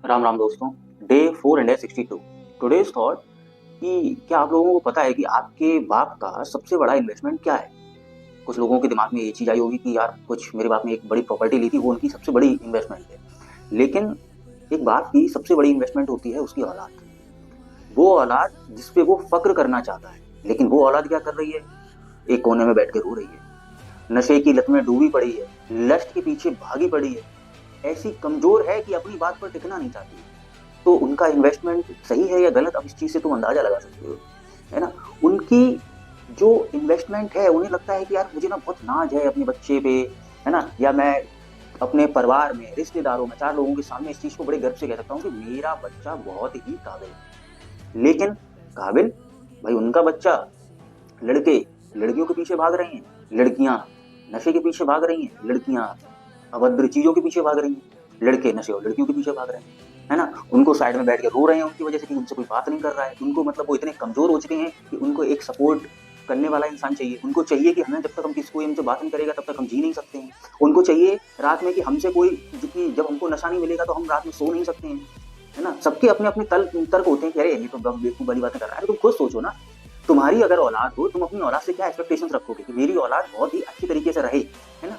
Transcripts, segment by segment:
राम राम दोस्तों। Day 462 today's thought कि क्या आप लोगों को पता है कि आपके बाप का सबसे बड़ा इन्वेस्टमेंट क्या है। कुछ लोगों के दिमाग में ये चीज आई होगी कि यार कुछ मेरे बाप ने एक बड़ी प्रॉपर्टी ली थी, वो उनकी सबसे बड़ी इन्वेस्टमेंट है। लेकिन एक बाप की सबसे बड़ी इन्वेस्टमेंट होती है उसकी औलाद। वो औलाद जिसपे वो फक्र करना चाहता है, लेकिन वो औलाद क्या कर रही है? एक कोने में बैठ के रो रही है, नशे की लत में डूबी पड़ी है, लस्ट के पीछे भागी पड़ी है, ऐसी कमजोर है कि अपनी बात पर टिकना नहीं चाहती। तो उनका इन्वेस्टमेंट सही है या गलत, अब इस चीज से तुम अंदाजा लगा सकते हो, है ना। उनकी जो इन्वेस्टमेंट है, उन्हें लगता है कि यार मुझे ना बहुत नाज है अपने बच्चे पे, है ना, या मैं अपने परिवार में, रिश्तेदारों में, चार लोगों के सामने इस चीज को बड़े गर्व से कह सकता हूँ कि मेरा बच्चा बहुत ही काबिल है। लेकिन काबिल भाई उनका बच्चा, लड़के लड़कियों के पीछे भाग रहे हैं, लड़कियां नशे के पीछे भाग रही हैं, लड़कियां अभद्र चीजों के पीछे भाग रही हैं, लड़के नशे और लड़कियों के पीछे भाग रहे हैं, है ना। उनको साइड में बैठ के रो रहे हैं उनकी वजह से कि उनसे कोई बात नहीं कर रहा है। उनको मतलब वो इतने कमजोर हो चुके हैं कि उनको एक सपोर्ट करने वाला इंसान चाहिए। उनको चाहिए कि हमें जब तक हम किसी कोई हमसे बात नहीं करेगा तब तक हम जी नहीं सकते हैं। उनको चाहिए रात में कि हमसे कोई, कि जब हमको नशा नहीं मिलेगा तो हम रात में सो नहीं सकते हैं, है ना। सबके अपने अपने तर्क होते हैं कि अरे ये तो बेवकूफ वाली बातें कर रहा है। तुम खुद सोचो ना, तुम्हारी अगर औलाद हो, तुम अपनी औलाद से क्या एक्सपेक्टेशन रखोगे कि मेरी औलाद बहुत ही अच्छी तरीके से रहे, है ना।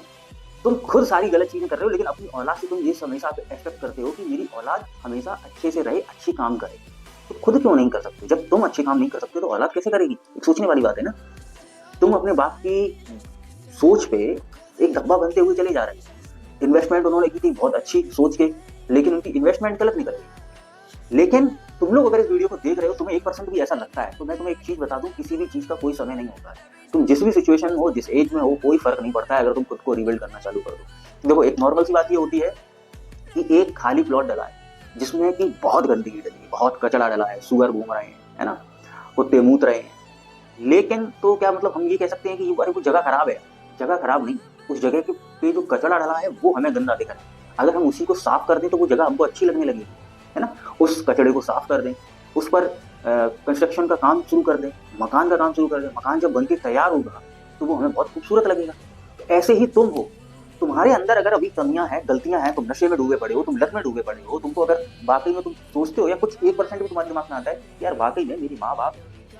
तुम खुद सारी गलत चीजें कर रहे हो, लेकिन अपनी औलाद से तुम ये हमेशा एक्सपेक्ट करते हो कि मेरी औलाद हमेशा अच्छे से रहे, अच्छे काम करे। तो खुद क्यों नहीं कर सकते? जब तुम अच्छे काम नहीं कर सकते तो औलाद कैसे करेगी? एक सोचने वाली बात है ना। तुम अपने बाप की सोच पे एक धब्बा बनते हुए चले जा रहे हैं। इन्वेस्टमेंट उन्होंने की थी बहुत अच्छी सोच के, लेकिन उनकी इन्वेस्टमेंट गलत निकल गई। लेकिन तुम लोग अगर इस वीडियो को देख रहे हो, तुम्हें 1% भी ऐसा लगता है, तो मैं तुम्हें एक चीज बता दूं, किसी भी चीज का कोई समय नहीं होता है। तुम जिस भी सिचुएशन में हो, जिस एज में हो, कोई फर्क नहीं पड़ता है अगर तुम खुद को रिबिल्ड करना चालू कर दो। देखो, एक नॉर्मल सी बात ये होती है कि एक खाली प्लॉट डला है जिसमें कि बहुत गंदगी डली है, बहुत कचरा डला है, सुअर घूम रहे हैं, है ना, कुत्ते मूत रहे हैं। लेकिन तो क्या मतलब हम ये कह सकते हैं कि अरे वो जगह खराब है? जगह खराब नहीं, उस जगह के पे जो कचरा डला है वो हमें गंदा दिख रहा है। अगर हम उसी को साफ कर दें तो वो जगह हमको अच्छी लगने लगेगी, है ना। उस कचड़े को साफ कर दें, उस पर कंस्ट्रक्शन का काम शुरू कर दें, मकान का काम शुरू कर दें। मकान जब बनके तैयार होगा तो वो हमें बहुत खूबसूरत लगेगा। तो ऐसे ही तुम हो, तुम्हारे अंदर अगर अभी कमियां हैं, गलतियां हैं, तुम नशे में डूबे पड़े हो, तुम लत में डूबे पड़े हो, तुमको अगर वाकई में तुम सोचते हो या कुछ 1% भी तुम्हारे दिमाग में आता है कि यार वाकई में मेरी माँ बाप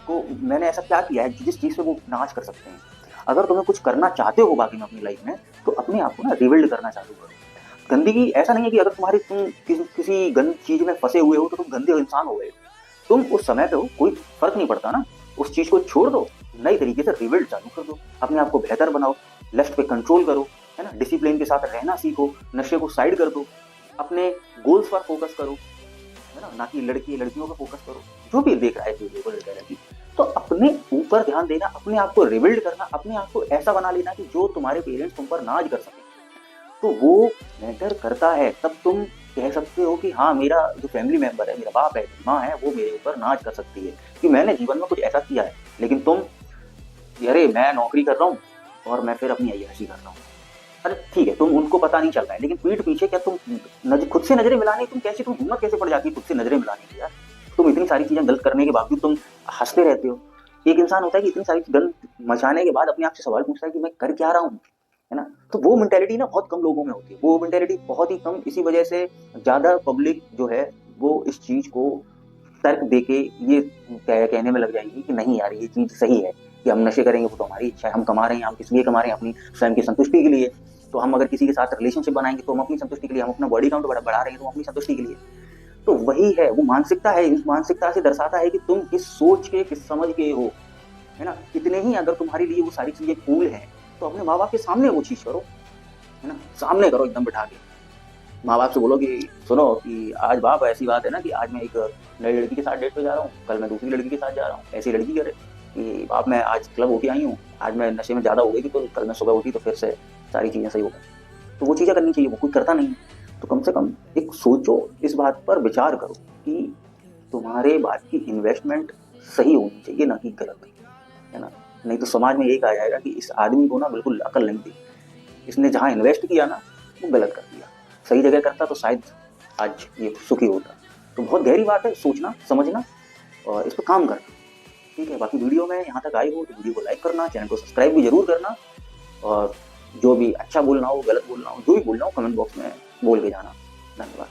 को मैंने ऐसा क्या किया है जिस चीज से वो नाच कर सकते हैं। अगर तुम्हें कुछ करना चाहते हो बाकी में अपनी लाइफ में, तो अपने आप को ना रिबिल्ड करना चालू करो। गंदगी ऐसा नहीं है कि अगर तुम किसी गंदी चीज में फंसे हुए हो तो तुम गंदे इंसान हो गए। तुम उस समय पे हो, कोई फर्क नहीं पड़ता ना। उस चीज को छोड़ दो, नई तरीके से रिबिल्ड चालू कर दो, अपने आप को बेहतर बनाओ, लस्ट पे कंट्रोल करो, है ना, डिसिप्लिन के साथ रहना सीखो, नशे को साइड कर दो, अपने गोल्स पर फोकस करो, है ना, ना कि लड़कियों पर फोकस करो। जो भी देख रहा है वीडियो को लड़का लड़की, तो अपने ऊपर ध्यान देना, अपने आप को रिबिल्ड करना, अपने आप को ऐसा बना लेना कि जो तुम्हारे पेरेंट्स तुम पर नाज कर सके। तो वो मैटर करता है। तब तुम कह सकते हो कि हाँ, मेरा जो फैमिली मेंबर है, मेरा बाप है, माँ है, वो मेरे ऊपर नाज कर सकती है कि मैंने जीवन में कुछ ऐसा किया है। लेकिन तुम, अरे मैं नौकरी कर रहा हूँ और मैं फिर अपनी अय्याशी कर रहा हूँ। अरे ठीक है, तुम उनको पता नहीं चल रहा है, लेकिन पीठ पीछे क्या तुम खुद से नजरें मिलाने, तुम हिम्मत कैसे पड़ जाती है खुद से नजरें मिलाने की यार? तुम इतनी सारी चीजें गलत करने के बावजूद तुम हंसते रहते हो। एक इंसान होता है कि इतनी सारी गलत मचाने के बाद अपने आप से सवाल पूछता है कि मैं कर क्या रहा हूँ, है ना। तो वो मेंटेलिटी ना बहुत कम लोगों में होती है, वो मेंटेलिटी बहुत ही कम। इसी वजह से ज्यादा पब्लिक जो है वो इस चीज को तर्क देके ये कहने में लग जाएगी कि नहीं यार ये चीज सही है, कि हम नशे करेंगे वो तो हमारी इच्छा है, हम कमा रहे हैं, हम किस लिए कमा रहे हैं? अपनी स्वयं की संतुष्टि के लिए। तो हम अगर किसी के साथ रिलेशनशिप बनाएंगे तो हम अपनी संतुष्टि के लिए, हम अपना बॉडी काउंट बढ़ा रहे हैं तो हम अपनी संतुष्टि के लिए। तो वही है, वो मानसिकता है। इस मानसिकता से दर्शाता है कि तुम किस सोच के, किस समझ के हो, है ना। इतने ही अगर तुम्हारे लिए वो सारी चीजें कूल है तो अपने माँ बाप के सामने वो चीज करो, है ना, सामने करो एकदम बिठा के। माँ बाप से बोलो कि सुनो कि आज बाप ऐसी बात है ना कि आज मैं एक नई लड़की के साथ डेट पे जा रहा हूँ, कल मैं दूसरी लड़की के साथ जा रहा हूँ। ऐसी लड़की करे कि बाप मैं आज क्लब होके आई हूँ, आज मैं नशे में ज्यादा हो गई थी, तो कल मैं सुबह उठी तो फिर से सारी चीजें सही हो गई। तो वो चीजें करनी चाहिए, वो कोई करता नहीं। तो कम से कम एक सोचो, इस बात पर विचार करो कि तुम्हारे बात की इन्वेस्टमेंट सही होनी चाहिए, ना कि गलत, है ना। नहीं तो समाज में यही कहा जाएगा कि इस आदमी को ना बिल्कुल अकल नहीं थी, इसने जहां इन्वेस्ट किया ना वो गलत कर दिया, सही जगह करता तो शायद आज ये सुखी होता। तो बहुत गहरी बात है, सोचना समझना और इस पर काम करना। ठीक है, बाकी वीडियो में यहाँ तक आई हो तो वीडियो को लाइक करना, चैनल को सब्सक्राइब भी जरूर करना, और जो भी अच्छा बोलना हो, गलत बोलना हो, जो भी बोलना हो कमेंट बॉक्स में बोल के जाना। धन्यवाद।